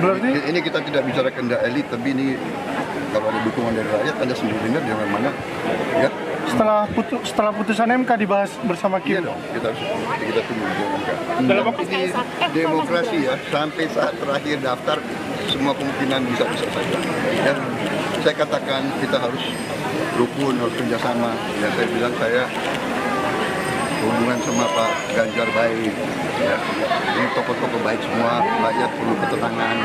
Berarti Ini kita tidak bicara kehendak elit, tapi ini kalau ada dukungan dari rakyat, Anda sendiri dengar jangan mana, ya. setelah putusan MK dibahas bersama Iya Kim. dong, kita tunggu di MK. Dalam waktu Ini demokrasi ya, sampai saat terakhir daftar semua kemungkinan bisa saja. Ya, saya katakan kita harus rukun, harus kerjasama. Ya, saya bilang saya hubungan sama Pak Ganjar baik. Ya. Ini tokoh-tokoh baik semua, rakyat perlu ketenangan.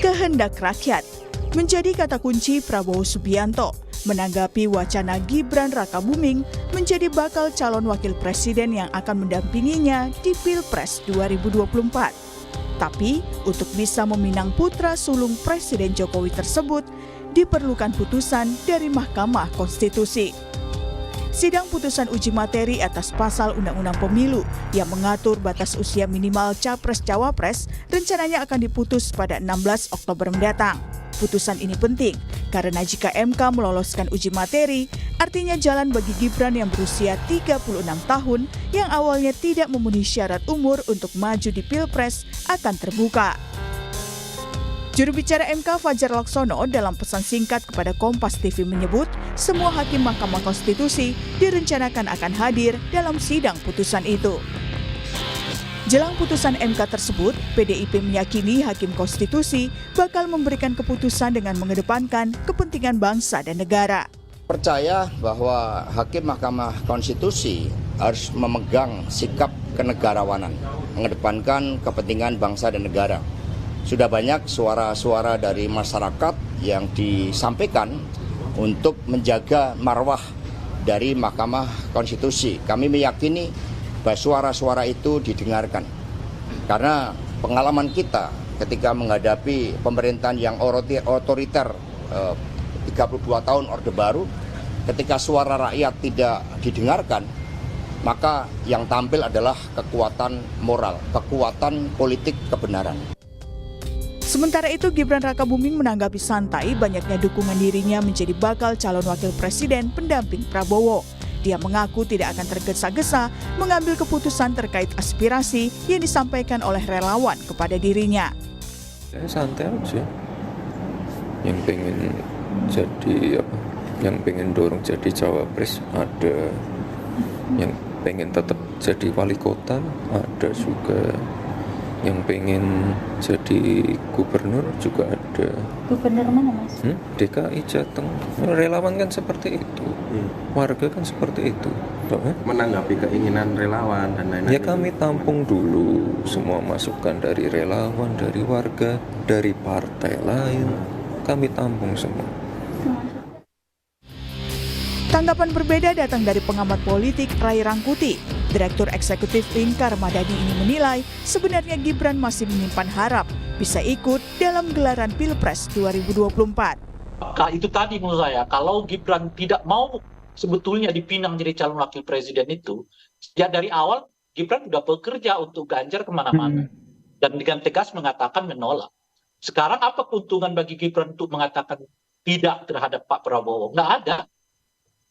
Kehendak rakyat menjadi kata kunci Prabowo Subianto menanggapi wacana Gibran Rakabuming menjadi bakal calon wakil presiden yang akan mendampinginya di Pilpres 2024. Tapi untuk bisa meminang putra sulung Presiden Jokowi tersebut diperlukan putusan dari Mahkamah Konstitusi. Sidang putusan uji materi atas pasal Undang-Undang Pemilu yang mengatur batas usia minimal Capres-Cawapres rencananya akan diputus pada 16 Oktober mendatang. Putusan ini penting karena jika MK meloloskan uji materi, artinya jalan bagi Gibran yang berusia 36 tahun yang awalnya tidak memenuhi syarat umur untuk maju di Pilpres akan terbuka. Juru bicara MK Fajar Laksono dalam pesan singkat kepada Kompas TV menyebut semua hakim Mahkamah Konstitusi direncanakan akan hadir dalam sidang putusan itu. Jelang putusan MK tersebut, PDIP meyakini Hakim Konstitusi bakal memberikan keputusan dengan mengedepankan kepentingan bangsa dan negara. Percaya bahwa Hakim Mahkamah Konstitusi harus memegang sikap kenegarawanan, mengedepankan kepentingan bangsa dan negara. Sudah banyak suara-suara dari masyarakat yang disampaikan untuk menjaga marwah dari Mahkamah Konstitusi. Kami meyakini bahwa suara-suara itu didengarkan. Karena pengalaman kita ketika menghadapi pemerintahan yang otoriter 32 tahun Orde Baru, ketika suara rakyat tidak didengarkan, maka yang tampil adalah kekuatan moral, kekuatan politik kebenaran. Sementara itu, Gibran Rakabuming menanggapi santai banyaknya dukungan dirinya menjadi bakal calon wakil presiden pendamping Prabowo. Dia mengaku tidak akan tergesa-gesa mengambil keputusan terkait aspirasi yang disampaikan oleh relawan kepada dirinya. Saya santai aja. Yang pengen jadi yang pengen dorong jadi cawapres ada, yang pengen tetap jadi wali kota ada juga, yang pengen jadi gubernur juga ada. Gubernur mana, Mas? DKI Jateng. Relawan kan seperti itu. Warga kan seperti itu. Menanggapi keinginan relawan dan lain-lain. Ya kami tampung dulu semua masukan dari relawan, dari warga, dari partai lain. Kami tampung semua. Tanggapan berbeda datang dari pengamat politik Ray Rangkuti. Direktur Eksekutif Lingkar Madani ini menilai sebenarnya Gibran masih menyimpan harap bisa ikut dalam gelaran Pilpres 2024. Itu tadi menurut saya, kalau Gibran tidak mau sebetulnya dipinang jadi calon wakil presiden itu, sejak dari awal Gibran sudah bekerja untuk Ganjar kemana-mana. Dan dengan tegas mengatakan menolak. Sekarang apa keuntungan bagi Gibran untuk mengatakan tidak terhadap Pak Prabowo? Nggak ada.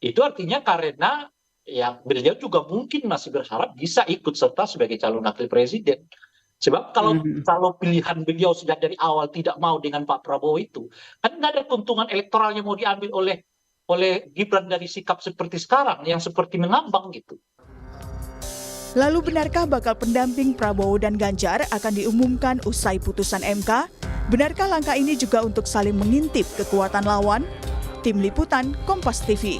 Itu artinya karena ya beliau juga mungkin masih berharap bisa ikut serta sebagai calon wakil presiden. Sebab kalau pilihan beliau sejak dari awal tidak mau dengan Pak Prabowo itu, kan nggak ada keuntungan elektoral yang mau diambil oleh Gibran dari sikap seperti sekarang yang seperti mengambang gitu. Lalu benarkah bakal pendamping Prabowo dan Ganjar akan diumumkan usai putusan MK? Benarkah langkah ini juga untuk saling mengintip kekuatan lawan? Tim Liputan Kompas TV.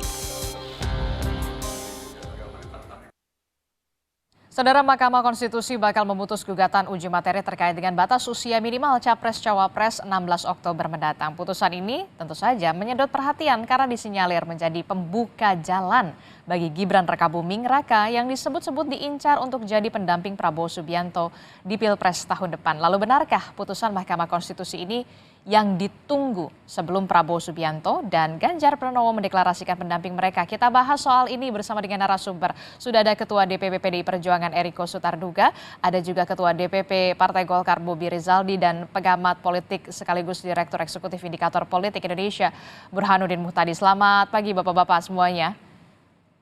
Saudara, Mahkamah Konstitusi bakal memutus gugatan uji materi terkait dengan batas usia minimal Capres-Cawapres 16 Oktober mendatang. Putusan ini tentu saja menyedot perhatian karena disinyalir menjadi pembuka jalan bagi Gibran Rakabuming Raka yang disebut-sebut diincar untuk jadi pendamping Prabowo Subianto di Pilpres tahun depan. Lalu benarkah putusan Mahkamah Konstitusi ini yang ditunggu sebelum Prabowo Subianto dan Ganjar Pranowo mendeklarasikan pendamping mereka? Kita bahas soal ini bersama dengan narasumber. Sudah ada Ketua DPP PDI Perjuangan Eriko Sutarduga, ada juga Ketua DPP Partai Golkar Bobi Rizaldi dan pengamat politik sekaligus Direktur Eksekutif Indikator Politik Indonesia Burhanuddin Muhtadi. Selamat pagi Bapak-Bapak semuanya.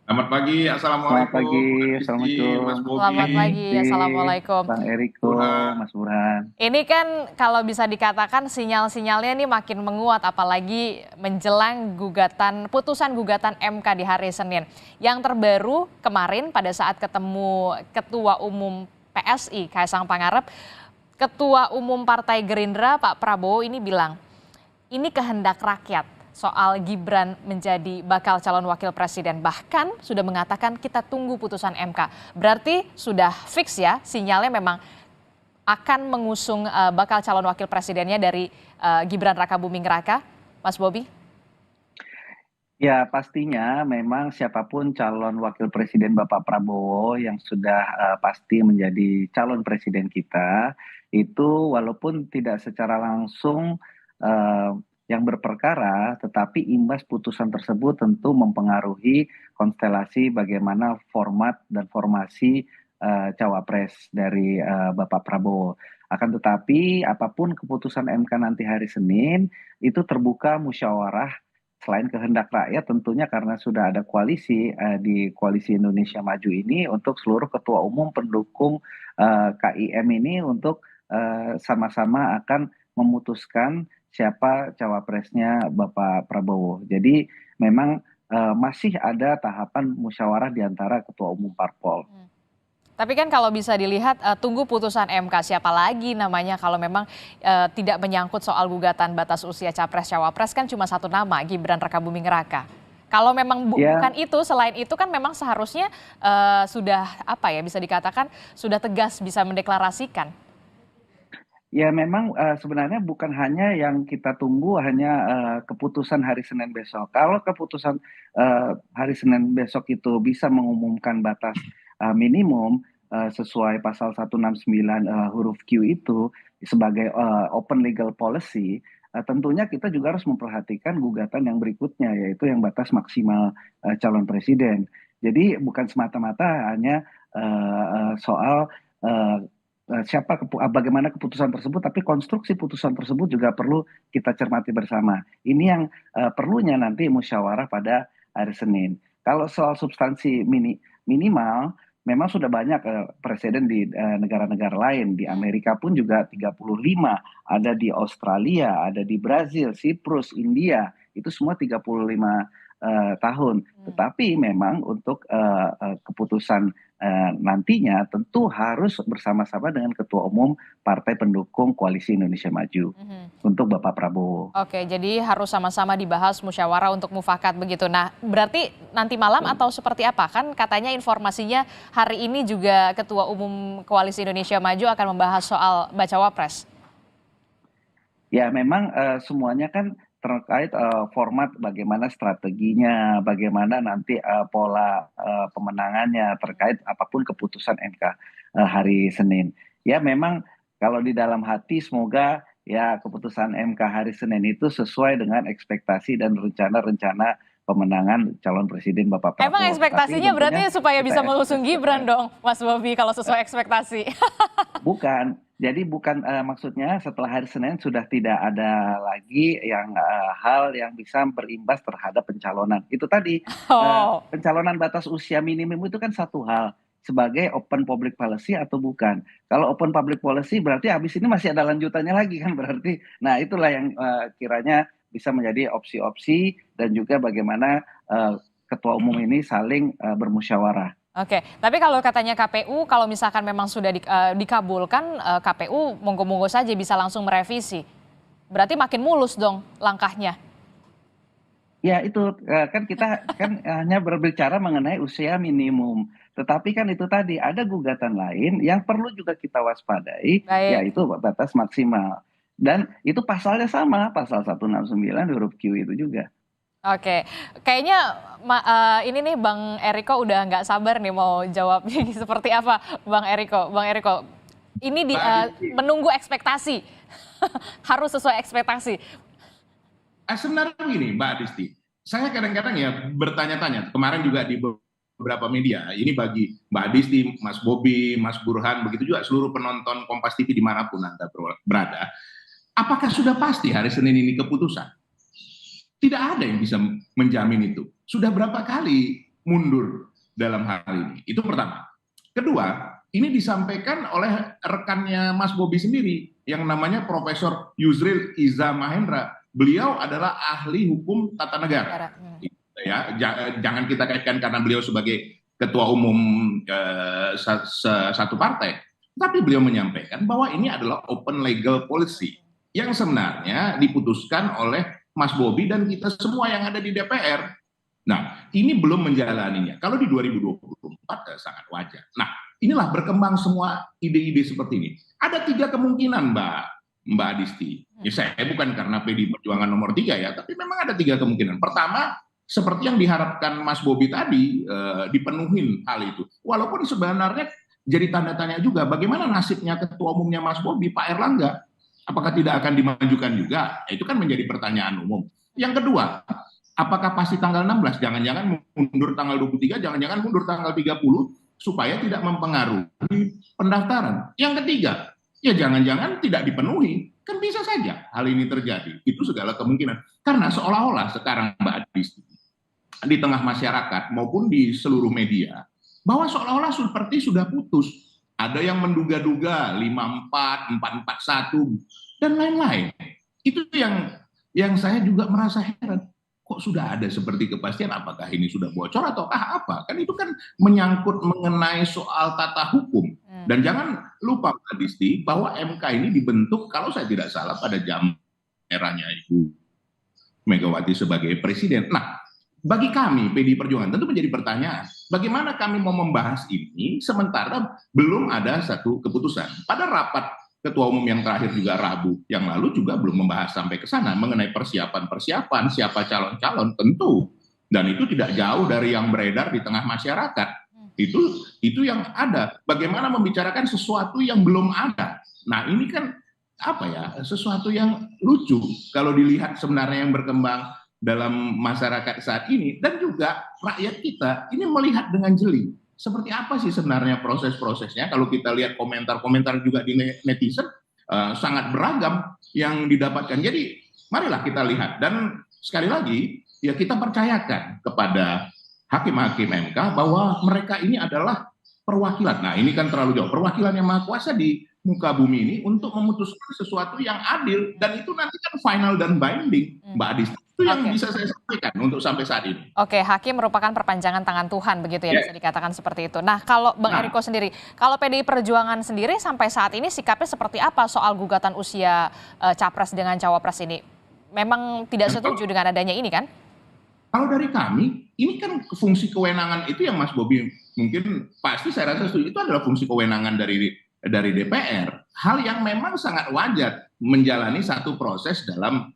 Selamat pagi, Selamat Assalamualaikum, pagi, Mbak Desti, Assalamualaikum. Mas Selamat Bobi, pagi, Assalamualaikum. Bang Eriko, Burhan. Mas Burhan. Ini kan kalau bisa dikatakan sinyal-sinyalnya ini makin menguat apalagi menjelang putusan gugatan MK di hari Senin. Yang terbaru kemarin pada saat ketemu Ketua Umum PSI Kaisang Pangarep, Ketua Umum Partai Gerindra Pak Prabowo ini bilang, ini kehendak rakyat soal Gibran menjadi bakal calon wakil presiden. Bahkan sudah mengatakan kita tunggu putusan MK. Berarti sudah fix ya sinyalnya memang akan mengusung bakal calon wakil presidennya dari Gibran Rakabuming Raka, Mas Bobi? Ya pastinya memang siapapun calon wakil presiden Bapak Prabowo yang sudah pasti menjadi calon presiden kita, itu walaupun tidak secara langsung yang berperkara, tetapi imbas putusan tersebut tentu mempengaruhi konstelasi bagaimana format dan formasi cawapres dari Bapak Prabowo. Akan tetapi apapun keputusan MK nanti hari Senin, itu terbuka musyawarah selain kehendak rakyat tentunya karena sudah ada koalisi di Koalisi Indonesia Maju ini untuk seluruh ketua umum pendukung KIM ini untuk sama-sama akan memutuskan siapa cawapresnya Bapak Prabowo. Jadi memang masih ada tahapan musyawarah di antara ketua umum parpol. Tapi kan kalau bisa dilihat tunggu putusan MK siapa lagi namanya kalau memang tidak menyangkut soal gugatan batas usia capres-cawapres kan cuma satu nama, Gibran Rakabuming Raka. Kalau memang bukan itu, selain itu kan memang seharusnya sudah bisa dikatakan sudah tegas bisa mendeklarasikan. Ya memang sebenarnya bukan hanya yang kita tunggu hanya keputusan hari Senin besok. Kalau keputusan hari Senin besok itu bisa mengumumkan batas minimum sesuai pasal 169 huruf Q itu sebagai open legal policy, tentunya kita juga harus memperhatikan gugatan yang berikutnya yaitu yang batas maksimal calon presiden. Jadi bukan semata-mata hanya soal bagaimana keputusan tersebut, tapi konstruksi putusan tersebut juga perlu kita cermati bersama. Ini yang perlunya nanti musyawarah pada hari Senin. Kalau soal substansi minimal, memang sudah banyak presiden di negara-negara lain. Di Amerika pun juga 35, ada di Australia, ada di Brazil, Siprus, India, itu semua 35 tahun. Tetapi memang untuk keputusan nantinya tentu harus bersama-sama dengan Ketua Umum Partai Pendukung Koalisi Indonesia Maju untuk Bapak Prabowo. Oke, jadi harus sama-sama dibahas musyawarah untuk mufakat begitu. Nah, berarti nanti malam atau seperti apa? Kan katanya informasinya hari ini juga Ketua Umum Koalisi Indonesia Maju akan membahas soal bacawa pres. Ya, memang semuanya kan terkait format bagaimana strateginya, bagaimana nanti pola pemenangannya terkait apapun keputusan MK hari Senin. Ya memang kalau di dalam hati semoga ya keputusan MK hari Senin itu sesuai dengan ekspektasi dan rencana-rencana pemenangan calon presiden Bapak Prabowo. Emang ekspektasinya berarti supaya bisa mengusung Gibran dong, Mas Bobi, kalau sesuai ekspektasi. Bukan. Jadi bukan maksudnya setelah hari Senin sudah tidak ada lagi yang hal yang bisa berimbas terhadap pencalonan. Itu tadi pencalonan batas usia minimum itu kan satu hal sebagai open public policy atau bukan. Kalau open public policy berarti habis ini masih ada lanjutannya lagi kan berarti. Nah itulah yang kiranya bisa menjadi opsi-opsi dan juga bagaimana ketua umum ini saling bermusyawarah. Oke, tapi kalau katanya KPU, kalau misalkan memang sudah dikabulkan, KPU monggo-monggo saja bisa langsung merevisi. Berarti makin mulus dong langkahnya. Ya itu kan kita kan hanya berbicara mengenai usia minimum. Tetapi kan itu tadi ada gugatan lain yang perlu juga kita waspadai, yaitu batas maksimal. Dan itu pasalnya sama, pasal 169 huruf Q itu juga. Oke, kayaknya ini nih Bang Eriko udah nggak sabar nih mau jawab seperti apa Bang Eriko. Bang Eriko, ini menunggu ekspektasi, harus sesuai ekspektasi. Sebenarnya begini Mbak Adisti, saya kadang-kadang ya bertanya-tanya, kemarin juga di beberapa media, ini bagi Mbak Adisti, Mas Bobi, Mas Burhan, begitu juga seluruh penonton Kompas TV dimanapun Anda berada, apakah sudah pasti hari Senin ini keputusan? Tidak ada yang bisa menjamin itu. Sudah berapa kali mundur dalam hal ini. Itu pertama. Kedua, ini disampaikan oleh rekannya Mas Bobi sendiri yang namanya Profesor Yusril Iza Mahendra. Beliau adalah ahli hukum tata negara. Ya, jangan kita kaitkan karena beliau sebagai ketua umum satu partai, tapi beliau menyampaikan bahwa ini adalah open legal policy yang sebenarnya diputuskan oleh Mas Bobi dan kita semua yang ada di DPR. Nah, ini belum menjalaninya. Kalau di 2024 sangat wajar. Nah, inilah berkembang semua ide-ide seperti ini. Ada 3 kemungkinan, Mbak Adisti. Ya, saya bukan karena PD Perjuangan nomor 3 ya, tapi memang ada 3 kemungkinan. Pertama, seperti yang diharapkan Mas Bobi tadi, dipenuhin hal itu. Walaupun sebenarnya jadi tanda tanya juga, bagaimana nasibnya ketua umumnya Mas Bobi, Pak Erlangga? Apakah tidak akan dimajukan juga? Itu kan menjadi pertanyaan umum. Yang kedua, apakah pasti tanggal 16? Jangan-jangan mundur tanggal 23, jangan-jangan mundur tanggal 30, supaya tidak mempengaruhi pendaftaran. Yang ketiga, ya jangan-jangan tidak dipenuhi. Kan bisa saja hal ini terjadi. Itu segala kemungkinan. Karena seolah-olah sekarang Mbak Adisti, di tengah masyarakat maupun di seluruh media, bahwa seolah-olah seperti sudah putus. Ada yang menduga-duga 54, 441, dan lain-lain. Itu yang saya juga merasa heran. Kok sudah ada seperti kepastian, apakah ini sudah bocor ataukah apa? Kan itu kan menyangkut mengenai soal tata hukum. Dan jangan lupa Mbak Disti, bahwa MK ini dibentuk, kalau saya tidak salah, pada zaman eranya Ibu Megawati sebagai presiden. Nah, bagi kami, PDI Perjuangan, tentu menjadi pertanyaan, bagaimana kami mau membahas ini sementara belum ada satu keputusan. Pada rapat Ketua Umum yang terakhir juga Rabu yang lalu juga belum membahas sampai ke sana mengenai persiapan-persiapan, siapa calon-calon, tentu. Dan itu tidak jauh dari yang beredar di tengah masyarakat. Itu yang ada. Bagaimana membicarakan sesuatu yang belum ada. Nah, ini kan sesuatu yang lucu kalau dilihat sebenarnya yang berkembang dalam masyarakat saat ini, dan juga rakyat kita ini melihat dengan jeli seperti apa sih sebenarnya proses-prosesnya. Kalau kita lihat komentar-komentar juga di netizen, sangat beragam yang didapatkan. Jadi marilah kita lihat, dan sekali lagi ya kita percayakan kepada hakim-hakim MK bahwa mereka ini adalah perwakilan. Nah, ini kan terlalu jauh, perwakilan yang maha kuasa di muka bumi ini untuk memutuskan sesuatu yang adil, dan itu nanti kan final dan binding, Mbak Adis. Itu yang bisa saya sampaikan untuk sampai saat ini. Oke, hakim merupakan perpanjangan tangan Tuhan, begitu ya, bisa dikatakan seperti itu. Nah, kalau Bang Eriko sendiri, kalau PDI Perjuangan sendiri sampai saat ini sikapnya seperti apa soal gugatan usia capres dengan cawapres ini? Memang tidak setuju dengan adanya ini kan? Kalau dari kami, ini kan fungsi kewenangan itu yang Mas Bobi mungkin pasti saya rasa setuju, itu adalah fungsi kewenangan dari DPR. Hal yang memang sangat wajar menjalani satu proses dalam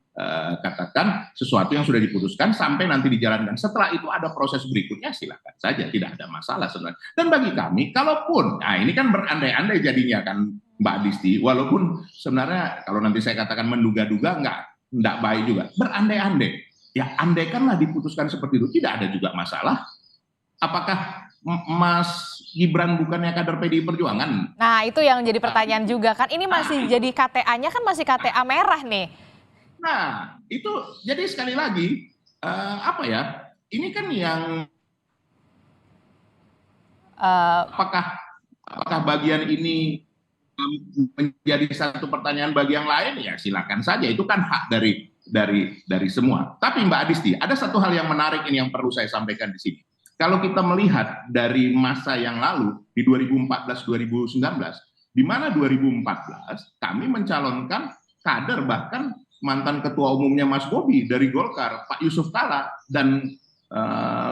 katakan sesuatu yang sudah diputuskan sampai nanti dijalankan. Setelah itu ada proses berikutnya, silakan saja, tidak ada masalah sebenarnya. Dan bagi kami, kalaupun, nah ini kan berandai-andai jadinya kan Mbak Disti, walaupun sebenarnya kalau nanti saya katakan menduga-duga enggak baik juga. Berandai-andai, ya andaikanlah diputuskan seperti itu, tidak ada juga masalah. Apakah Mas Gibran bukannya kader PDI Perjuangan? Nah, itu yang jadi pertanyaan juga kan. Ini masih jadi KTA-nya kan masih KTA merah nih. Nah, itu jadi sekali lagi ini kan yang apakah bagian ini menjadi satu pertanyaan bagi yang lain, ya silakan saja, itu kan hak dari semua. Tapi Mbak Adisti, ada satu hal yang menarik ini yang perlu saya sampaikan di sini. Kalau kita melihat dari masa yang lalu di 2014-2019, di mana 2014 kami mencalonkan kader, bahkan mantan ketua umumnya Mas Bobi dari Golkar, Pak Yusuf Kalla, dan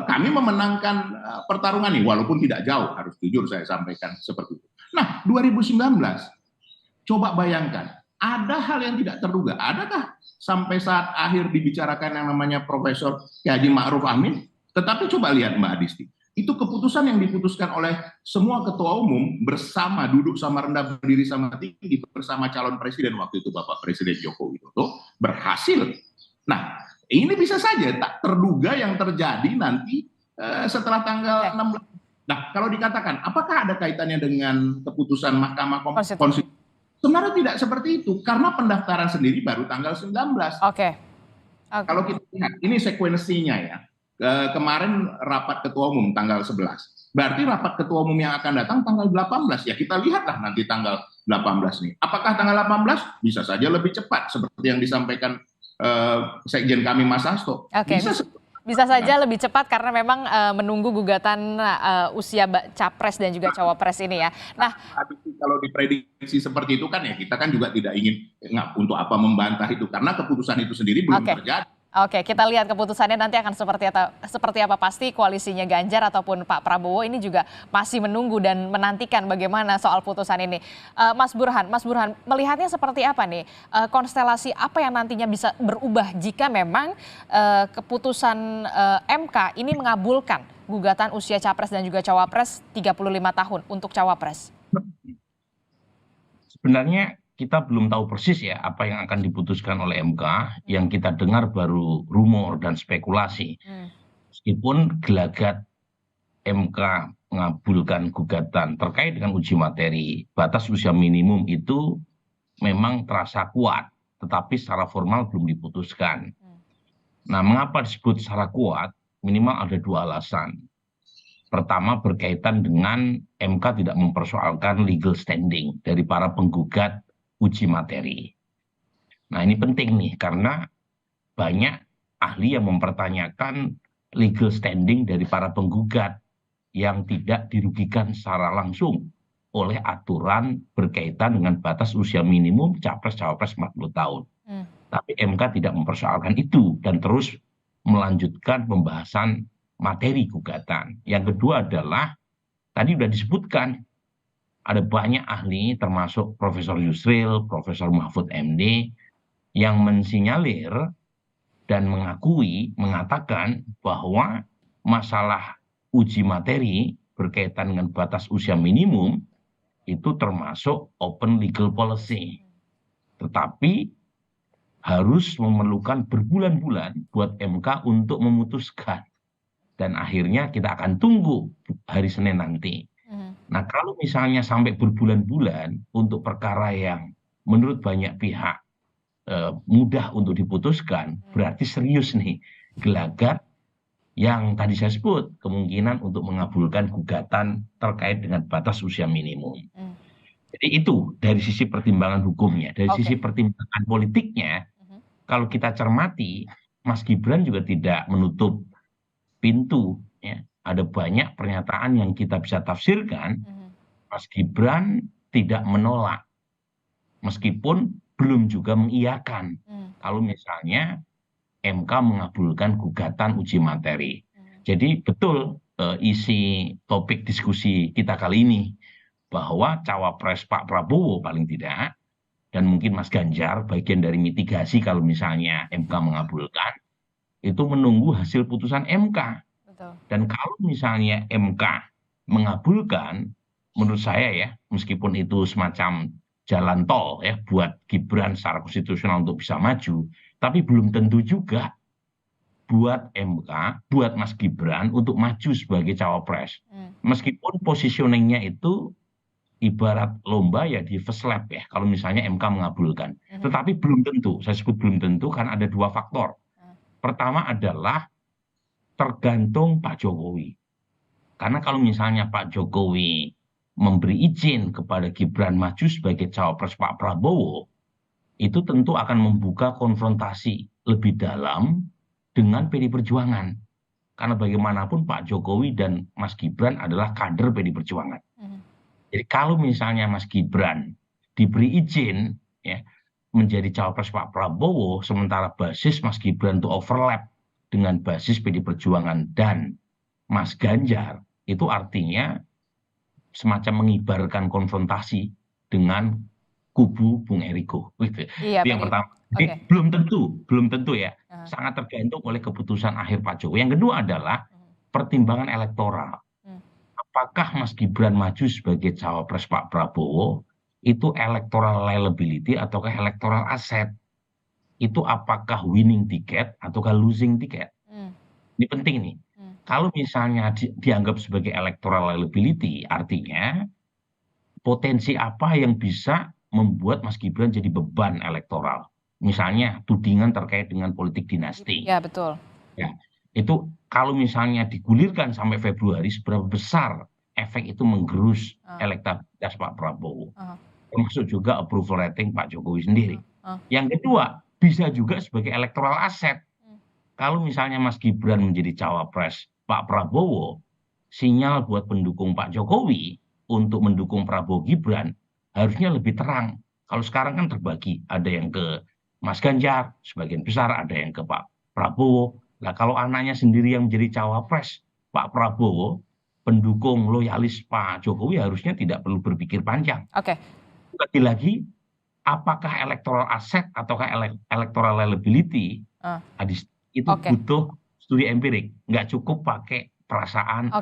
kami memenangkan pertarungan ini, walaupun tidak jauh, harus jujur saya sampaikan seperti itu. Nah, 2019, coba bayangkan, ada hal yang tidak terduga. Adakah sampai saat akhir dibicarakan yang namanya Profesor Ki Haji Ma'ruf Amin? Tetapi coba lihat Mbak Adisti, itu keputusan yang diputuskan oleh semua ketua umum bersama, duduk sama rendah, berdiri sama tinggi bersama calon presiden waktu itu Bapak Presiden Joko Widodo, berhasil. Nah, ini bisa saja tak terduga yang terjadi nanti setelah tanggal 16. Nah, kalau dikatakan apakah ada kaitannya dengan keputusan Mahkamah Konstitusi? Sebenarnya tidak seperti itu, karena pendaftaran sendiri baru tanggal 19. Oke. Kalau kita lihat, ini sekuensinya ya. kemarin rapat ketua umum tanggal 11. Berarti rapat ketua umum yang akan datang tanggal 18. Ya kita lihatlah nanti tanggal 18 nih. Apakah tanggal 18? Bisa saja lebih cepat seperti yang disampaikan Sekjen kami Mas Hasto. Oke, bisa saja lebih cepat karena memang menunggu gugatan usia capres dan juga cawapres ini ya. Nah, kalau diprediksi seperti itu kan ya kita kan juga tidak ingin untuk apa membantah itu karena keputusan itu sendiri belum terjadi. Oke, kita lihat keputusannya nanti akan seperti apa. Pasti koalisinya Ganjar ataupun Pak Prabowo ini juga masih menunggu dan menantikan bagaimana soal putusan ini. Mas Burhan melihatnya seperti apa nih? Konstelasi apa yang nantinya bisa berubah jika memang keputusan MK ini mengabulkan gugatan usia capres dan juga cawapres 35 tahun untuk cawapres? Sebenarnya kita belum tahu persis ya apa yang akan diputuskan oleh MK. Yang kita dengar baru rumor dan spekulasi. Meskipun gelagat MK mengabulkan gugatan terkait dengan uji materi batas usia minimum itu memang terasa kuat, tetapi secara formal belum diputuskan. Nah, mengapa disebut secara kuat? Minimal ada dua alasan. Pertama, berkaitan dengan MK tidak mempersoalkan legal standing dari para penggugat uji materi. Nah, ini penting nih karena banyak ahli yang mempertanyakan legal standing dari para penggugat yang tidak dirugikan secara langsung oleh aturan berkaitan dengan batas usia minimum capres-cawapres 40 tahun. Tapi MK tidak mempersoalkan itu dan terus melanjutkan pembahasan materi gugatan. Yang kedua adalah tadi sudah disebutkan ada banyak ahli termasuk Profesor Yusril, Profesor Mahfud MD yang mensinyalir dan mengatakan bahwa masalah uji materi berkaitan dengan batas usia minimum itu termasuk open legal policy. Tetapi harus memerlukan berbulan-bulan buat MK untuk memutuskan. Dan akhirnya kita akan tunggu hari Senin nanti. Nah, kalau misalnya sampai berbulan-bulan untuk perkara yang menurut banyak pihak mudah untuk diputuskan, berarti serius nih gelagat yang tadi saya sebut, kemungkinan untuk mengabulkan gugatan terkait dengan batas usia minimum. Jadi itu dari sisi pertimbangan hukumnya, dari sisi pertimbangan politiknya, kalau kita cermati, Mas Gibran juga tidak menutup pintu, ya. Ada banyak pernyataan yang kita bisa tafsirkan, Mas Gibran tidak menolak, meskipun belum juga mengiyakan. Kalau misalnya MK mengabulkan gugatan uji materi. Jadi betul isi topik diskusi kita kali ini, bahwa cawapres Pak Prabowo paling tidak, dan mungkin Mas Ganjar, bagian dari mitigasi kalau misalnya MK mengabulkan, itu menunggu hasil putusan MK. Dan kalau misalnya MK mengabulkan, menurut saya ya, meskipun itu semacam jalan tol ya buat Gibran secara konstitusional untuk bisa maju, tapi belum tentu juga buat MK, buat Mas Gibran untuk maju sebagai cawapres. Meskipun positioningnya itu ibarat lomba ya di first lap ya, kalau misalnya MK mengabulkan. Tetapi belum tentu, saya sebut belum tentu karena ada dua faktor. Pertama adalah tergantung Pak Jokowi. Karena kalau misalnya Pak Jokowi memberi izin kepada Gibran maju sebagai cawapres Pak Prabowo, itu tentu akan membuka konfrontasi lebih dalam dengan PDI Perjuangan. Karena bagaimanapun Pak Jokowi dan Mas Gibran adalah kader PDI Perjuangan. Jadi kalau misalnya Mas Gibran diberi izin ya menjadi cawapres Pak Prabowo, sementara basis Mas Gibran itu overlap dengan basis PDI Perjuangan dan Mas Ganjar, itu artinya semacam mengibarkan konfrontasi dengan kubu Bung Eriko. Gitu. Iya, itu yang pertama. Jadi belum tentu ya. Sangat tergantung oleh keputusan akhir Pak Jokowi. Yang kedua adalah pertimbangan elektoral. Apakah Mas Gibran maju sebagai cawapres Pak Prabowo itu electoral liability ataukah electoral asset? Itu apakah winning ticket ataukah losing ticket? Ini penting nih. Kalau misalnya dianggap sebagai electoral liability, artinya potensi apa yang bisa membuat Mas Gibran jadi beban elektoral? Misalnya tudingan terkait dengan politik dinasti. Ya, betul. Ya. itu kalau misalnya digulirkan sampai Februari, seberapa besar efek itu menggerus elektabilitas Pak Prabowo, termasuk juga approval rating Pak Jokowi sendiri. Yang kedua, bisa juga sebagai electoral asset. Kalau misalnya Mas Gibran menjadi cawapres Pak Prabowo, sinyal buat pendukung Pak Jokowi untuk mendukung Prabowo Gibran harusnya lebih terang. Kalau sekarang kan terbagi, ada yang ke Mas Ganjar, sebagian besar ada yang ke Pak Prabowo. Nah, kalau anaknya sendiri yang menjadi cawapres Pak Prabowo, pendukung loyalis Pak Jokowi harusnya tidak perlu berpikir panjang. Oke. Lagi-lagi, apakah electoral asset ataukah electoral liability, itu butuh studi empirik. Nggak cukup pakai perasaan.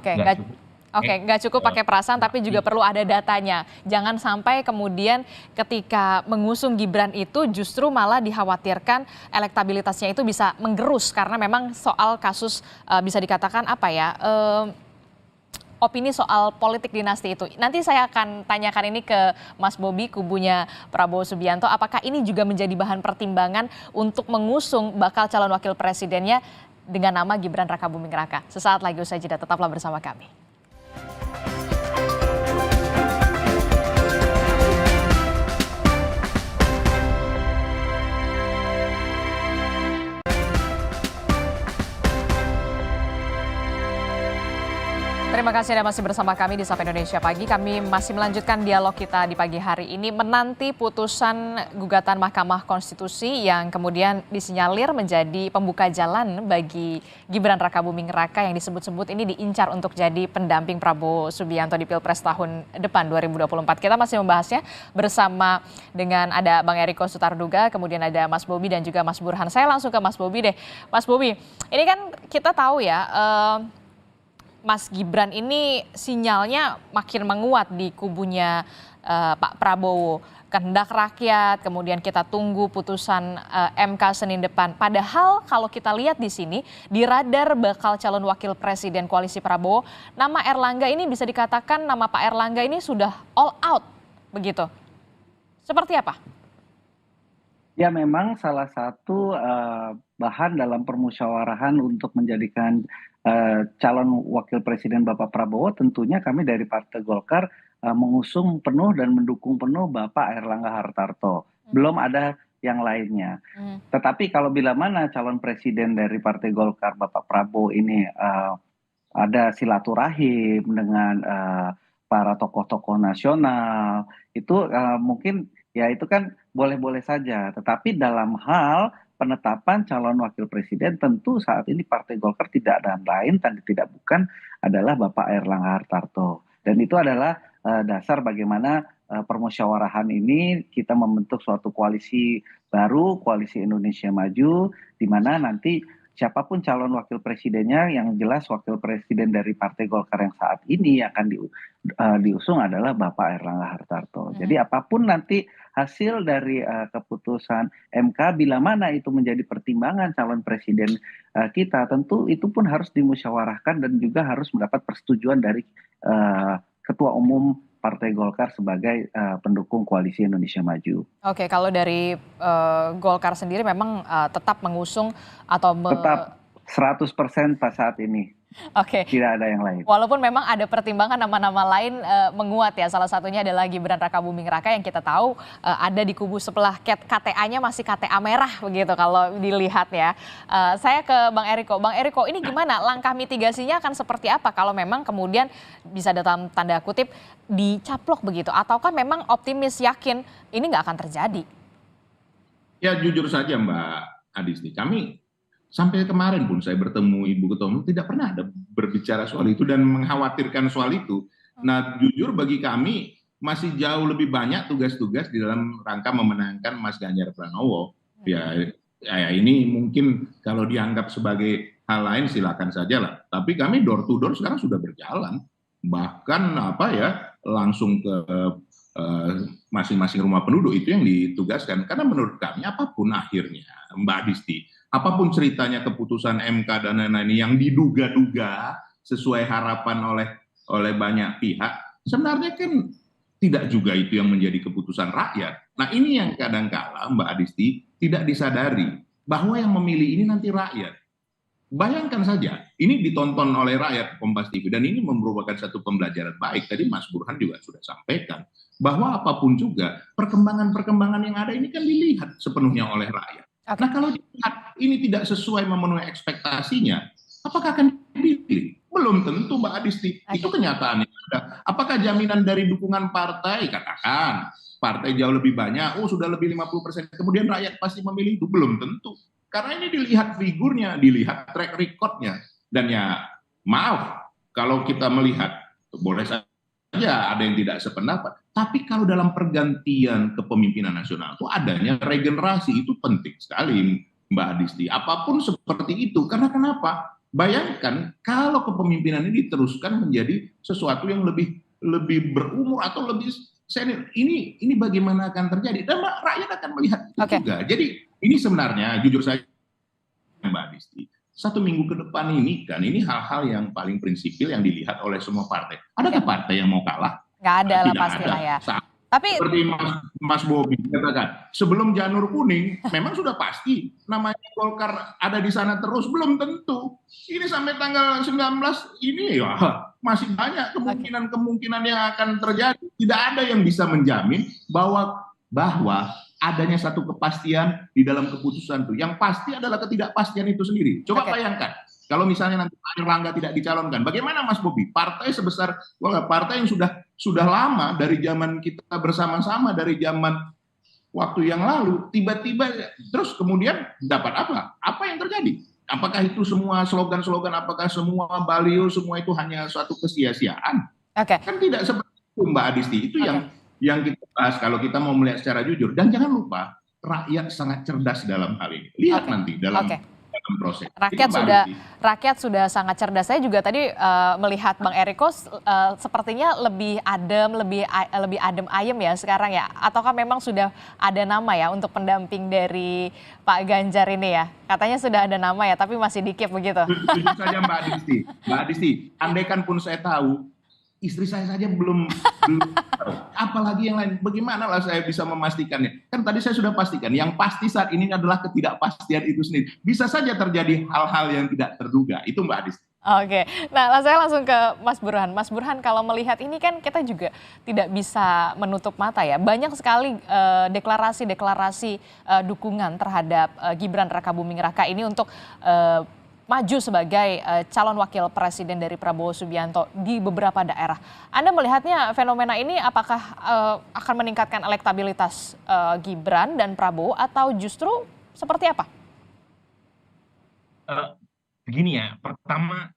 Nggak cukup pakai perasaan, tapi juga perlu ada datanya. Jangan sampai kemudian ketika mengusung Gibran itu justru malah dikhawatirkan elektabilitasnya itu bisa menggerus, karena memang soal kasus bisa dikatakan opini soal politik dinasti itu. Nanti saya akan tanyakan ini ke Mas Bobi, kubunya Prabowo Subianto, apakah ini juga menjadi bahan pertimbangan untuk mengusung bakal calon wakil presidennya dengan nama Gibran Rakabuming Raka. Sesaat lagi usai jeda, tetaplah bersama kami. Terima kasih Anda masih bersama kami di Sapa Indonesia Pagi. Kami masih melanjutkan dialog kita di pagi hari ini menanti putusan gugatan Mahkamah Konstitusi yang kemudian disinyalir menjadi pembuka jalan bagi Gibran Rakabuming Raka yang disebut-sebut ini diincar untuk jadi pendamping Prabowo Subianto di Pilpres tahun depan 2024. Kita masih membahasnya bersama dengan ada Bang Eriko Sutarduga, kemudian ada Mas Bobi dan juga Mas Burhan. Saya langsung ke Mas Bobi deh. Mas Bobi, ini kan kita tahu ya, Mas Gibran ini sinyalnya makin menguat di kubunya Pak Prabowo. Kehendak rakyat, kemudian kita tunggu putusan MK Senin depan. Padahal kalau kita lihat di sini, di radar bakal calon wakil presiden koalisi Prabowo, nama Erlangga ini bisa dikatakan nama Pak Erlangga ini sudah all out, begitu. Seperti apa? Ya, memang salah satu bahan dalam permusyawarahan untuk menjadikan calon wakil presiden Bapak Prabowo, tentunya kami dari Partai Golkar mengusung penuh dan mendukung penuh Bapak Airlangga Hartarto. Belum ada yang lainnya. Tetapi kalau bila mana calon presiden dari Partai Golkar Bapak Prabowo ini ada silaturahim dengan para tokoh-tokoh nasional, itu mungkin ya itu kan boleh-boleh saja. Tetapi dalam hal penetapan calon wakil presiden, tentu saat ini Partai Golkar tidak ada lain dan tidak bukan adalah Bapak Airlangga Hartarto. Dan itu adalah dasar bagaimana permusyawarahan ini kita membentuk suatu koalisi baru, koalisi Indonesia Maju, di mana nanti siapapun calon wakil presidennya, yang jelas wakil presiden dari Partai Golkar yang saat ini akan diusung adalah Bapak Airlangga Hartarto. Jadi apapun nanti hasil dari keputusan MK, bila mana itu menjadi pertimbangan calon presiden kita, tentu itu pun harus dimusyawarahkan dan juga harus mendapat persetujuan dari Ketua Umum Partai Golkar sebagai pendukung koalisi Indonesia Maju. Oke, kalau dari Golkar sendiri memang tetap mengusung atau tetap 100% pas saat ini. Oke. Tidak ada yang lain. Walaupun memang ada pertimbangan nama-nama lain menguat ya. Salah satunya adalah Gibran Rakabuming Raka yang kita tahu ada di kubu sebelah, KTA-nya masih KTA merah begitu kalau dilihat ya. Saya ke Bang Eriko. Bang Eriko, ini gimana langkah mitigasinya akan seperti apa kalau memang kemudian bisa dalam tanda kutip dicaplok begitu, ataukah memang optimis yakin ini nggak akan terjadi? Ya jujur saja Mbak Adisti, kami sampai kemarin pun saya bertemu Ibu Ketua Umum tidak pernah ada berbicara soal itu dan mengkhawatirkan soal itu. Nah jujur bagi kami masih jauh lebih banyak tugas-tugas di dalam rangka memenangkan Mas Ganjar Pranowo. Ya ini mungkin kalau dianggap sebagai hal lain silakan saja lah. Tapi kami door to door sekarang sudah berjalan. Bahkan langsung ke masing-masing rumah penduduk itu yang ditugaskan. Karena menurut kami apapun akhirnya Mbak Adisti, apapun ceritanya keputusan MK dan lain-lain yang diduga-duga sesuai harapan oleh banyak pihak, sebenarnya kan tidak juga itu yang menjadi keputusan rakyat. Nah ini yang kadang-kala Mbak Adisti tidak disadari bahwa yang memilih ini nanti rakyat. Bayangkan saja, ini ditonton oleh rakyat Kompas TV dan ini merupakan satu pembelajaran baik. Tadi Mas Burhan juga sudah sampaikan bahwa apapun juga perkembangan-perkembangan yang ada ini kan dilihat sepenuhnya oleh rakyat. Oke. Nah kalau dilihat ini tidak sesuai memenuhi ekspektasinya, apakah akan dipilih? Belum tentu Mbak Adisti, itu kenyataan yang ada. Apakah jaminan dari dukungan partai, katakan partai jauh lebih banyak, sudah lebih 50%, kemudian rakyat pasti memilih itu? Belum tentu. Karena ini dilihat figurnya, dilihat track recordnya. Dan ya maaf, kalau kita melihat, boleh saja ada yang tidak sependapat. Tapi kalau dalam pergantian kepemimpinan nasional itu adanya regenerasi, itu penting sekali Mbak Adisti. Apapun seperti itu, karena kenapa? Bayangkan kalau kepemimpinan ini diteruskan menjadi sesuatu yang lebih berumur atau lebih senior. Ini bagaimana akan terjadi? Dan rakyat akan melihat itu juga. Jadi ini sebenarnya jujur saja Mbak Adisti, 1 minggu ke depan ini kan ini hal-hal yang paling prinsipil yang dilihat oleh semua partai. Adakah partai yang mau kalah? Nggak ada lah Tidak pastilah ada. ya. Tapi Seperti Mas Bobi katakan, sebelum janur kuning memang sudah pasti namanya Golkar ada di sana terus, belum tentu. Ini sampai tanggal 19 ini ya masih banyak kemungkinan-kemungkinan yang akan terjadi. Tidak ada yang bisa menjamin bahwa adanya satu kepastian di dalam keputusan itu. Yang pasti adalah ketidakpastian itu sendiri. Coba bayangkan, kalau misalnya nanti Pak Erlangga tidak dicalonkan, bagaimana Mas Bobi? Partai sebesar partai yang sudah lama dari zaman kita bersama-sama, dari zaman waktu yang lalu, tiba-tiba terus kemudian dapat apa? Apa yang terjadi? Apakah itu semua slogan-slogan, apakah semua baliho, semua itu hanya suatu kesia-siaan? Kan tidak seperti itu Mbak Adisti. Itu yang kita bahas kalau kita mau melihat secara jujur. Dan jangan lupa, rakyat sangat cerdas dalam hal ini. Lihat nanti dalam proses. Rakyat sudah sangat cerdas. Saya juga tadi melihat Bang Eriko sepertinya lebih adem ayem ya sekarang ya. Ataukah memang sudah ada nama ya untuk pendamping dari Pak Ganjar ini ya? Katanya sudah ada nama ya, tapi masih dikip begitu. Jujur saja Mbak Adisti, andaikan pun saya tahu, istri saya saja belum tahu. Apalagi yang lain. Bagaimana lah saya bisa memastikannya? Kan tadi saya sudah pastikan, yang pasti saat ini adalah ketidakpastian itu sendiri. Bisa saja terjadi hal-hal yang tidak terduga. Itu Mbak Adisti. Oke, nah saya langsung ke Mas Burhan. Mas Burhan, kalau melihat ini kan kita juga tidak bisa menutup mata ya. Banyak sekali deklarasi-deklarasi dukungan terhadap Gibran Rakabuming Raka ini untuk maju sebagai calon wakil presiden dari Prabowo Subianto di beberapa daerah. Anda melihatnya fenomena ini apakah akan meningkatkan elektabilitas Gibran dan Prabowo atau justru seperti apa? Begini ya, pertama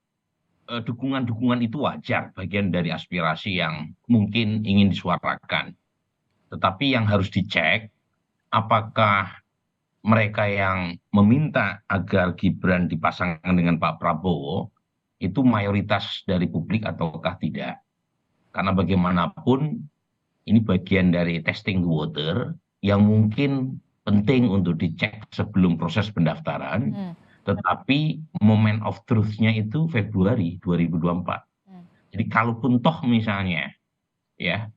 dukungan-dukungan itu wajar, bagian dari aspirasi yang mungkin ingin disuarakan. Tetapi yang harus dicek, apakah mereka yang meminta agar Gibran dipasangkan dengan Pak Prabowo itu mayoritas dari publik ataukah tidak. Karena bagaimanapun ini bagian dari testing the water yang mungkin penting untuk dicek sebelum proses pendaftaran. Tetapi moment of truth-nya itu Februari 2024. Jadi kalaupun toh misalnya ya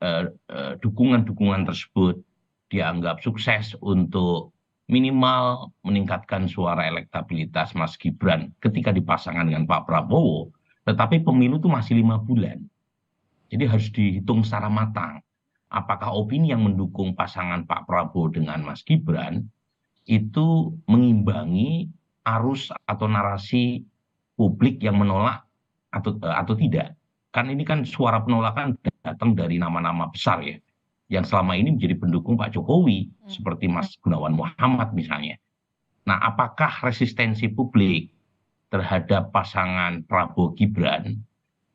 dukungan-dukungan tersebut dianggap sukses untuk minimal meningkatkan suara elektabilitas Mas Gibran ketika dipasangkan dengan Pak Prabowo, tetapi pemilu itu masih 5 bulan. Jadi harus dihitung secara matang. Apakah opini yang mendukung pasangan Pak Prabowo dengan Mas Gibran itu mengimbangi arus atau narasi publik yang menolak atau tidak. Kan ini kan suara penolakan datang dari nama-nama besar ya, yang selama ini menjadi pendukung Pak Jokowi, seperti Mas Gunawan Muhammad misalnya. Nah, apakah resistensi publik terhadap pasangan Prabowo Gibran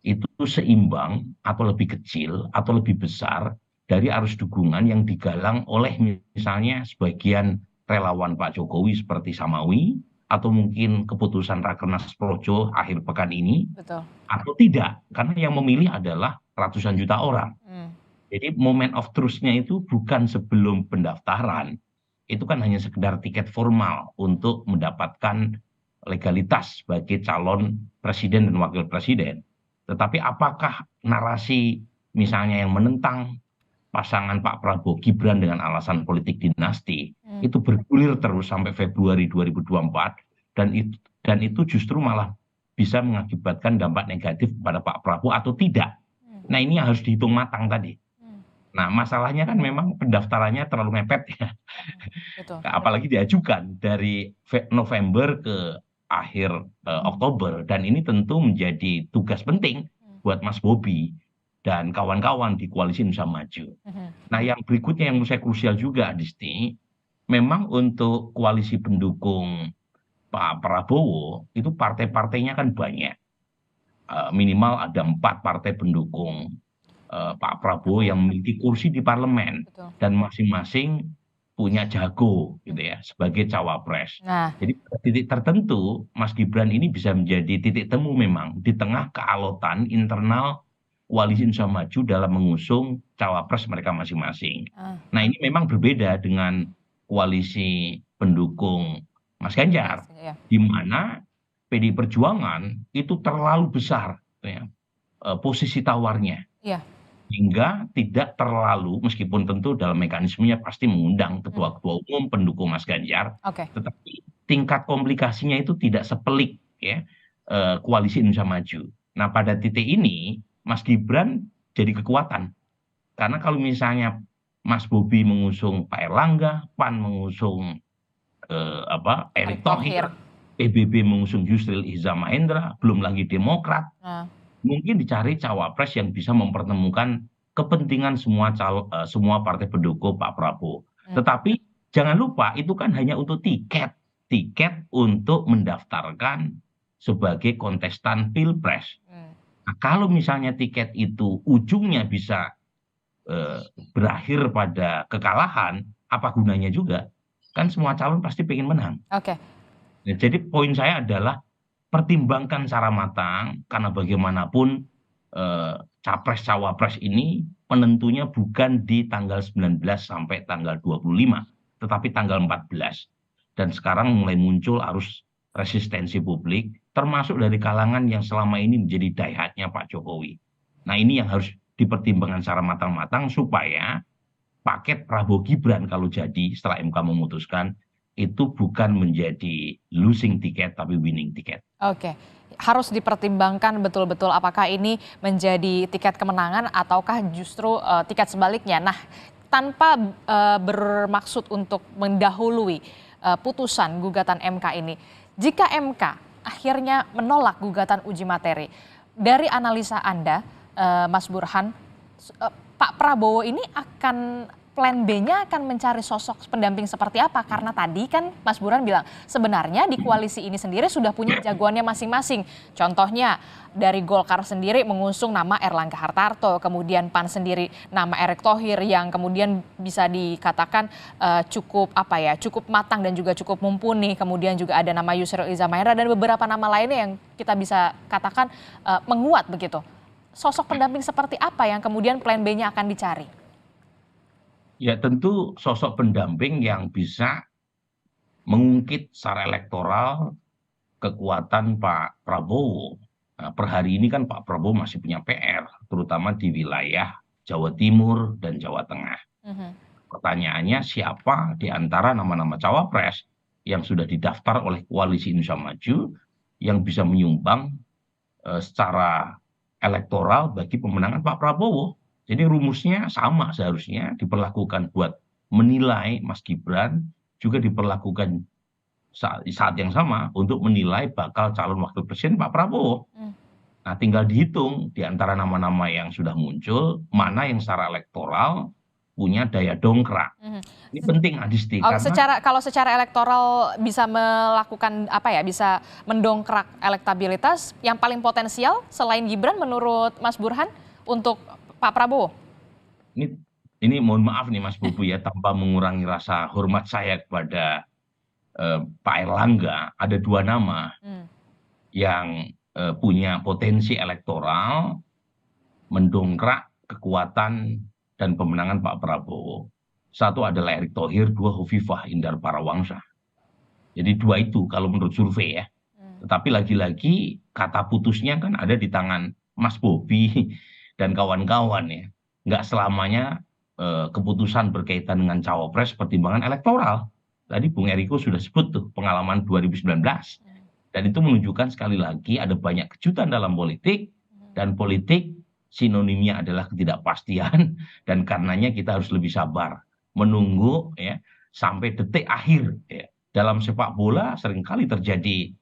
itu seimbang atau lebih kecil atau lebih besar dari arus dukungan yang digalang oleh misalnya sebagian relawan Pak Jokowi seperti Samawi, atau mungkin keputusan Rakernas Projo akhir pekan ini, atau tidak, karena yang memilih adalah ratusan juta orang. Jadi moment of truth-nya itu bukan sebelum pendaftaran, itu kan hanya sekedar tiket formal untuk mendapatkan legalitas sebagai calon presiden dan wakil presiden. Tetapi apakah narasi misalnya yang menentang pasangan Pak Prabowo Gibran dengan alasan politik dinasti itu bergulir terus sampai Februari 2024, dan dan itu justru malah bisa mengakibatkan dampak negatif kepada Pak Prabowo atau tidak. Nah, ini yang harus dihitung matang tadi. Nah, masalahnya kan memang pendaftarannya terlalu mepet ya. Betul. Apalagi diajukan dari November ke akhir Oktober, dan ini tentu menjadi tugas penting buat Mas Bobi dan kawan-kawan di Koalisi Indonesia Maju. Nah, yang berikutnya yang menurut saya krusial juga, Disti, memang untuk koalisi pendukung Pak Prabowo itu partai-partainya kan banyak. Minimal ada 4 partai pendukung Pak Prabowo yang memiliki kursi di parlemen. Betul. Dan masing-masing punya jago gitu ya sebagai cawapres. Nah, Jadi pada titik tertentu Mas Gibran ini bisa menjadi titik temu memang di tengah kealotan internal Koalisi Indonesia Maju dalam mengusung cawapres mereka masing-masing. Nah, ini memang berbeda dengan koalisi pendukung Mas Ganjar, ya. di mana PDI Perjuangan itu terlalu besar ya, posisi tawarnya. Iya. Hingga tidak terlalu, meskipun tentu dalam mekanismenya pasti mengundang ketua-ketua umum pendukung Mas Ganjar, Oke. tetapi tingkat komplikasinya itu tidak sepelik ya Koalisi Indonesia Maju. Nah, pada titik ini Mas Gibran jadi kekuatan. Karena kalau misalnya Mas Bobi mengusung Pak Erlangga, PAN mengusung Erick Thohir, PBB mengusung Yusril Iza Mahendra, belum lagi Demokrat, mungkin dicari cawapres yang bisa mempertemukan kepentingan semua partai pendukung Pak Prabowo. Tetapi jangan lupa itu kan hanya untuk tiket untuk mendaftarkan sebagai kontestan Pilpres. Nah, kalau misalnya tiket itu ujungnya bisa berakhir pada kekalahan, apa gunanya juga? Kan semua calon pasti pengen menang. Oke. Nah, jadi poin saya adalah pertimbangkan secara matang, karena bagaimanapun capres-cawapres ini penentunya bukan di tanggal 19 sampai tanggal 25, tetapi tanggal 14. Dan sekarang mulai muncul arus resistensi publik, termasuk dari kalangan yang selama ini menjadi daihatnya Pak Jokowi. Nah, ini yang harus dipertimbangkan secara matang-matang supaya paket Prabowo Gibran kalau jadi setelah MK memutuskan itu bukan menjadi losing ticket tapi winning ticket. Oke, harus dipertimbangkan betul-betul apakah ini menjadi tiket kemenangan ataukah justru tiket sebaliknya. Nah, tanpa bermaksud untuk mendahului putusan gugatan MK ini, jika MK akhirnya menolak gugatan uji materi, dari analisa Anda, Mas Burhan, Pak Prabowo ini akan plan B-nya akan mencari sosok pendamping seperti apa? Karena tadi kan Mas Burhan bilang sebenarnya di koalisi ini sendiri sudah punya jagoannya masing-masing. Contohnya dari Golkar sendiri mengusung nama Erlangga Hartarto, kemudian PAN sendiri nama Erick Thohir yang kemudian bisa dikatakan cukup matang dan juga cukup mumpuni. Kemudian juga ada nama Yusril Iza Mahendra dan beberapa nama lainnya yang kita bisa katakan menguat begitu. Sosok pendamping seperti apa yang kemudian plan B-nya akan dicari? Ya, tentu sosok pendamping yang bisa mengungkit secara elektoral kekuatan Pak Prabowo. Nah, per hari ini kan Pak Prabowo masih punya PR, terutama di wilayah Jawa Timur dan Jawa Tengah. Pertanyaannya, siapa di antara nama-nama cawapres yang sudah didaftar oleh Koalisi Indonesia Maju yang bisa menyumbang secara elektoral bagi pemenangan Pak Prabowo? Jadi rumusnya sama seharusnya diperlakukan buat menilai Mas Gibran, juga diperlakukan saat yang sama untuk menilai bakal calon wakil presiden Pak Prabowo. Nah, tinggal dihitung di antara nama-nama yang sudah muncul, mana yang secara elektoral punya daya dongkrak. Ini penting, Adisti. Kalau secara elektoral bisa melakukan bisa mendongkrak elektabilitas, yang paling potensial selain Gibran menurut Mas Burhan untuk Pak Prabowo? Ini mohon maaf nih Mas Bubu ya, tanpa mengurangi rasa hormat saya kepada Pak Erlangga, ada 2 nama yang punya potensi elektoral mendongkrak kekuatan dan pemenangan Pak Prabowo. Satu adalah Erick Thohir, 2 Hovifah Indar Parawansa. Jadi 2 itu kalau menurut survei ya. Tetapi lagi-lagi kata putusnya kan ada di tangan Mas Bobi dan kawan-kawan ya. Nggak selamanya keputusan berkaitan dengan cawapres pertimbangan elektoral. Tadi Bung Eriko sudah sebut tuh pengalaman 2019. Dan itu menunjukkan sekali lagi ada banyak kejutan dalam politik, dan politik sinonimnya adalah ketidakpastian, dan karenanya kita harus lebih sabar menunggu ya sampai detik akhir ya. Dalam sepak bola seringkali terjadi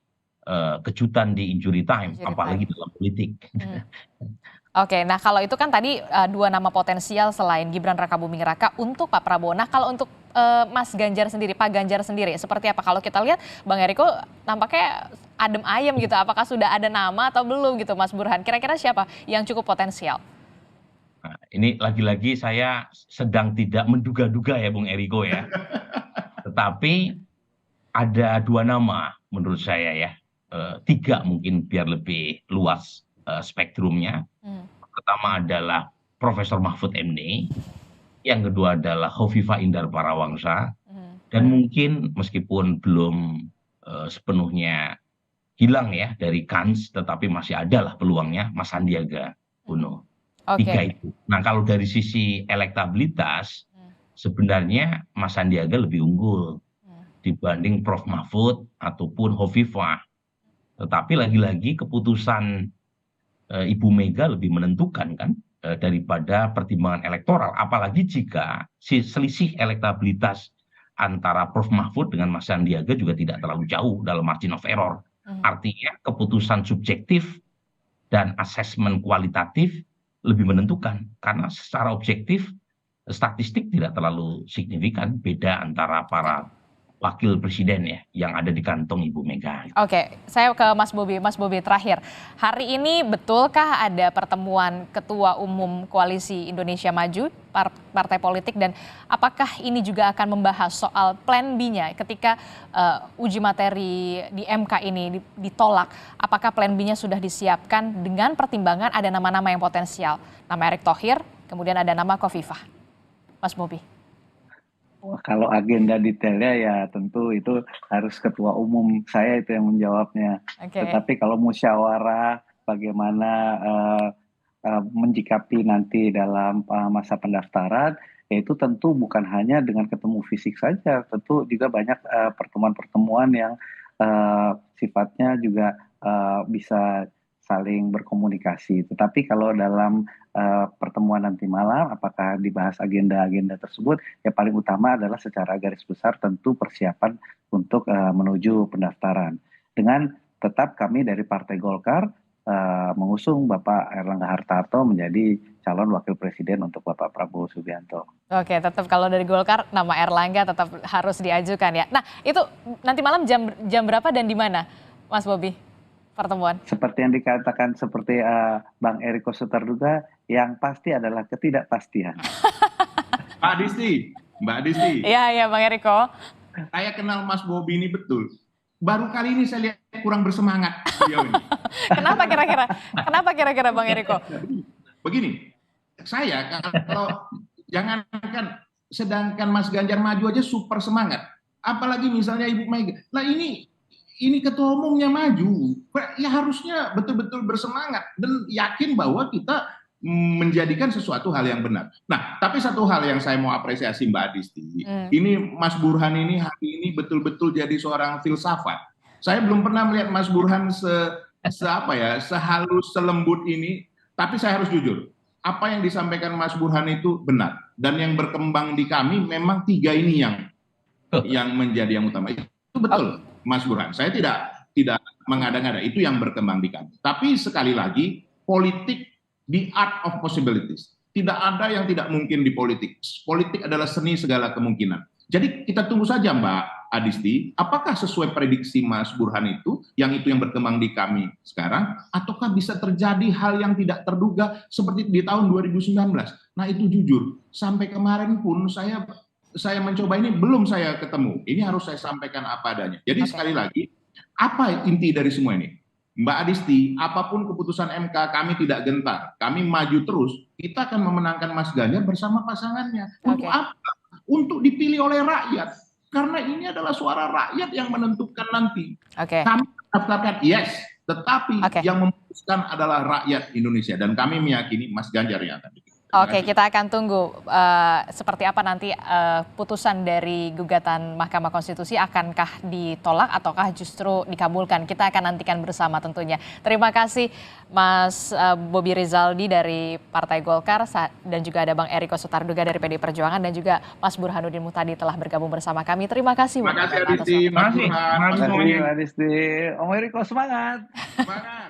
kejutan di injury time, apalagi dalam politik. Oke, nah kalau itu kan tadi dua nama potensial selain Gibran Rakabuming Raka untuk Pak Prabowo. Nah kalau untuk Mas Ganjar sendiri, Pak Ganjar sendiri, seperti apa? Kalau kita lihat Bang Eriko nampaknya adem ayem gitu. Apakah sudah ada nama atau belum gitu, Mas Burhan? Kira-kira siapa yang cukup potensial? Nah, ini lagi-lagi saya sedang tidak menduga-duga ya, Bung Eriko ya. Tetapi ada dua nama menurut saya ya. Tiga mungkin biar lebih luas spektrumnya. Pertama adalah Profesor Mahfud MD, yang kedua adalah Hovifah Indar Parawangsa, dan mungkin meskipun belum sepenuhnya hilang ya dari kans, tetapi masih adalah peluangnya Mas Sandiaga Uno. Tiga itu. Nah kalau dari sisi elektabilitas, sebenarnya Mas Sandiaga lebih unggul dibanding Prof Mahfud ataupun Hovifah. Tetapi lagi-lagi keputusan Ibu Mega lebih menentukan kan daripada pertimbangan elektoral. Apalagi jika selisih elektabilitas antara Prof Mahfud dengan Mas Sandiaga juga tidak terlalu jauh dalam margin of error. Artinya keputusan subjektif dan asesmen kualitatif lebih menentukan. Karena secara objektif statistik tidak terlalu signifikan beda antara para wakil presiden ya yang ada di kantong Ibu Mega. Oke, saya ke Mas Bobi. Mas Bobi terakhir, hari ini betulkah ada pertemuan Ketua Umum Koalisi Indonesia Maju, partai politik, dan apakah ini juga akan membahas soal plan B-nya ketika uji materi di MK ini ditolak? Apakah plan B-nya sudah disiapkan dengan pertimbangan ada nama-nama yang potensial? Nama Erick Thohir, kemudian ada nama Khofifah. Mas Bobi. Kalau agenda detailnya ya tentu itu harus ketua umum saya itu yang menjawabnya. Tetapi kalau musyawarah bagaimana menjikapi nanti dalam masa pendaftaran, itu tentu bukan hanya dengan ketemu fisik saja, tentu juga banyak pertemuan-pertemuan yang sifatnya juga bisa saling berkomunikasi. Tetapi kalau dalam pertemuan nanti malam, apakah dibahas agenda-agenda tersebut, ya paling utama adalah secara garis besar tentu persiapan untuk menuju pendaftaran. Dengan tetap kami dari Partai Golkar mengusung Bapak Erlangga Hartarto menjadi calon wakil presiden untuk Bapak Prabowo Subianto. Oke, tetap kalau dari Golkar nama Erlangga tetap harus diajukan ya. Nah itu nanti malam jam berapa dan di mana, Mas Bobi? Pertemuan. Seperti yang dikatakan seperti Bang Eriko Sutarduga, yang pasti adalah ketidakpastian. Mbak Disti. Iya Bang Eriko. Saya kenal Mas Bobi ini betul. Baru kali ini saya lihat kurang bersemangat beliau ini. Kenapa kira-kira Bang Eriko? Begini, saya kalau jangankan sedangkan Mas Ganjar maju aja super semangat, apalagi misalnya Ibu Mega. Nah ini ketua umumnya maju, ya harusnya betul-betul bersemangat dan yakin bahwa kita menjadikan sesuatu hal yang benar. Nah, tapi satu hal yang saya mau apresiasi Mbak Disti, ini Mas Burhan ini hari ini betul-betul jadi seorang filsafat. Saya belum pernah melihat Mas Burhan sehalus, selembut ini, tapi saya harus jujur, apa yang disampaikan Mas Burhan itu benar. Dan yang berkembang di kami memang tiga ini yang menjadi yang utama. Itu betul. Mas Burhan, saya tidak mengada-ngada, itu yang berkembang di kami. Tapi sekali lagi, politik the art of possibilities. Tidak ada yang tidak mungkin di politik. Politik adalah seni segala kemungkinan. Jadi kita tunggu saja Mbak Adisti, apakah sesuai prediksi Mas Burhan itu yang berkembang di kami sekarang, ataukah bisa terjadi hal yang tidak terduga seperti di tahun 2019. Nah itu jujur, sampai kemarin pun saya mencoba ini belum saya ketemu. Ini harus saya sampaikan apa adanya. Jadi sekali lagi, apa inti dari semua ini? Mbak Adisti, apapun keputusan MK, kami tidak gentar. Kami maju terus. Kita akan memenangkan Mas Ganjar bersama pasangannya. Untuk apa? Untuk dipilih oleh rakyat. Karena ini adalah suara rakyat yang menentukan nanti. Kami daftarkan yes, tetapi yang memutuskan adalah rakyat Indonesia. Dan kami meyakini Mas Ganjar yang akan dipilih. Oke, kita akan tunggu seperti apa nanti putusan dari gugatan Mahkamah Konstitusi, akankah ditolak ataukah justru dikabulkan. Kita akan nantikan bersama tentunya. Terima kasih Mas Bobi Rizaldi dari Partai Golkar dan juga ada Bang Eriko Sutarduga dari PD Perjuangan dan juga Mas Burhanuddin Muhtadi telah bergabung bersama kami. Terima kasih. Terima kasih Adisti, Mas Burhan. Terima kasih Adisti. Om Eriko semangat. Semangat.